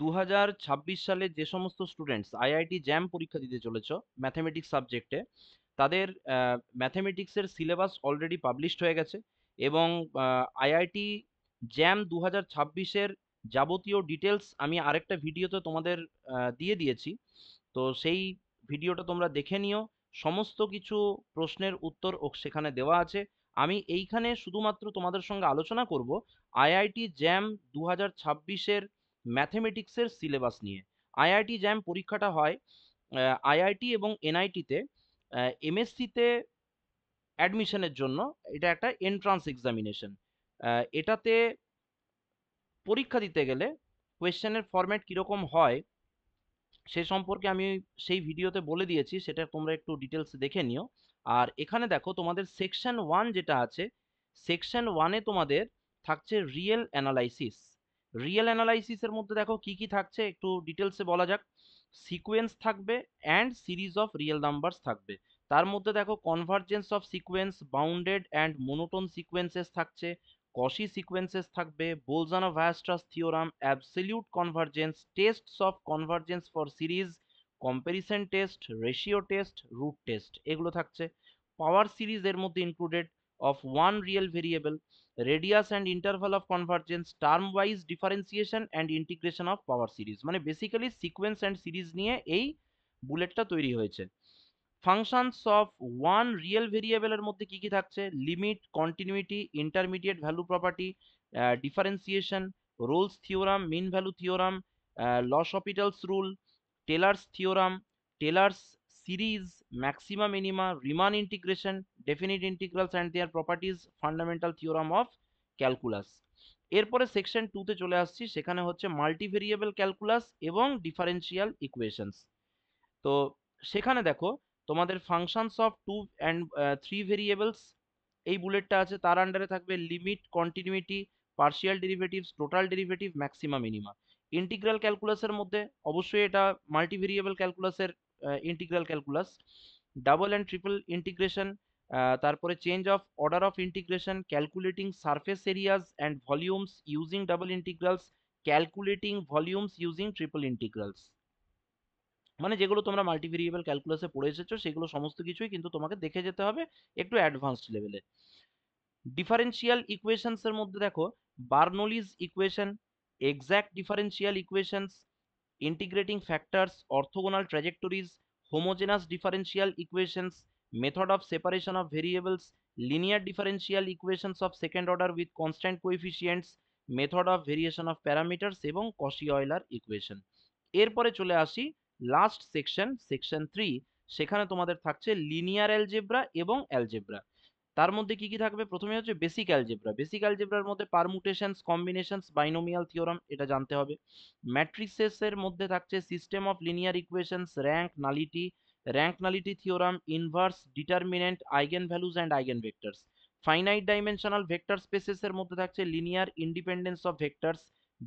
2026 সালে যে সমস্ত স্টুডেন্টস আইআইটি জ্যাম পরীক্ষা দিতে চলেছ ম্যাথমেটিক্স সাবজেক্টে, তাদের ম্যাথমেটিক্সের সিলেবাস অলরেডি পাবলিশড হয়ে গেছে এবং আইআইটি জ্যাম 2026-এর যাবতীয় ডিটেলস আমি আরেকটা ভিডিওতে তোমাদের দিয়ে দিয়েছি। তো সেই ভিডিওটা তোমরা দেখে নিও। সমস্ত কিছু প্রশ্নের উত্তর সেখানে দেওয়া আছে। আমি এইখানে শুধুমাত্র তোমাদের সঙ্গে আলোচনা করব আইআইটি জ্যাম 2026-এর ম্যাথমেটিক্সের সিলেবাস নিয়ে। আইআইটি জ্যাম পরীক্ষাটা হয় আইআইটি এবং এনআইটিতে এমএসসিতে অ্যাডমিশনের জন্য। এটা একটা এন্ট্রান্স এক্সামিনেশন। এটাতে পরীক্ষা দিতে গেলে কোয়েশ্চেনের ফরম্যাট কীরকম হয় সে সম্পর্কে আমি সেই ভিডিওতে বলে দিয়েছি, সেটা তোমরা একটু ডিটেলস দেখে নিও। আর এখানে দেখো তোমাদের সেকশন 1 যেটা আছে, সেকশন 1-এ তোমাদের থাকছে রিয়েল অ্যানালাইসিস। রিয়েল অ্যানালাইসিসের মধ্যে দেখো কি কি থাকছে একটু ডিটেলসে বলা যাক। সিকোয়েন্স থাকবে and series of real numbers থাকবে। তার মধ্যে দেখো convergence of sequence, bounded and monotone sequences থাকছে, কশি সিকোয়েন্সেস থাকবে, Bolzano Weierstrass theorem, absolute convergence, tests of convergence for series, comparison test, ratio test, root test, এগুলো থাকছে। পাওয়ার সিরিজ এর মধ্যে included of one real variable, radius and interval of convergence, term wise differentiation and integration of power series। মানে basically sequence and series নিয়ে এই বুলেটটা তৈরি হয়েছে। Functions of one real ভেরিয়েবলের মধ্যে কি কি থাকছে? Limit, continuity, intermediate value property, differentiation, Rolle's theorem, mean value theorem, L'Hopital's rule, Taylor's theorem, Taylor's series, maxima minima, Riemann integration, definite integrals and their properties, fundamental theorem of calculus. এরপরে section 2-তে চলে আসছি, সেখানে হচ্ছে multivariable calculus এবং differential equations. তো সেখানে দেখো তোমাদের ফাংশনস অফ 2 অ্যান্ড 3 ভেরিয়েবলস এই বুলেটটা আছে, তার আন্ডারে থাকবে limit, continuity, partial derivatives, total derivative, maxima minima. Integral ক্যালকুলাসের মধ্যে অবশ্যই এটা মাল্টিভেরিয়েবল ক্যালকুলাসের integral calculus, double and triple integration, তারপরে change of order of integration, calculating surface areas and volumes using double integrals, calculating volumes using triple integrals. মানে যেগুলো তোমরা মাল্টিভেরিয়েবল ক্যালকুলাসে পড়ে এসেছো সেগুলো সমস্ত কিছুই কিন্তু তোমাকে দেখে যেতে হবে একটু অ্যাডভান্সড লেভেলে। ডিফারেন্সিয়াল ইকুয়েশনস এর মধ্যে দেখো Bernoulli's equation, exact differential equations, integrating factors, orthogonal trajectories, homogeneous differential equations, method of separation of variables, linear differential equations of second order with constant coefficients, method of variation of parameters এবং Cauchy Euler equation. এরপরে চলে আসি last section, section 3। সেখানে তোমাদের থাকছে linear algebra এবং algebra. তার মধ্যে কি কি থাকবে? প্রথমে হচ্ছে বেসিক অ্যালজেব্রা। বেসিক অ্যালজেব্রার মধ্যে পারমুটেশনস, কম্বিনেশনস, বাইনোমিয়াল থিওরাম, এটা জানতে হবে। ম্যাট্রিক্সেস এর মধ্যে থাকছে system of linear equations, rank nullity theorem, inverse, determinant, eigenvalues and eigenvectors. Finite dimensional vector spaces এর মধ্যে থাকছে linear independence of vectors,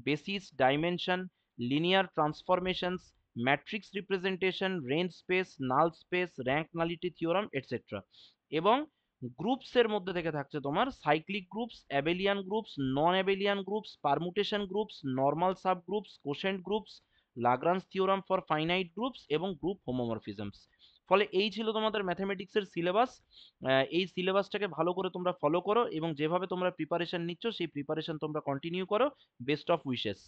basis, dimension, linear transformations, matrix representation, range space, null space, rank nullity theorem, etcetera. এবং গ্রুপসের মধ্যে থেকে থাকছে তোমার cyclic groups, abelian groups, non abelian groups, permutation groups, normal subgroups, quotient groups, Lagrange theorem for finite groups এবং group হোমোমরফিজমস। ফলে এই ছিল তোমাদের ম্যাথমেটিক্সের সিলেবাস। এই সিলেবাসটাকে ভালো করে তোমরা ফলো করো এবং যেভাবে তোমরা প্রিপারেশন নিচ্ছ সেই প্রিপারেশন তোমরা কন্টিনিউ করো। Best of wishes.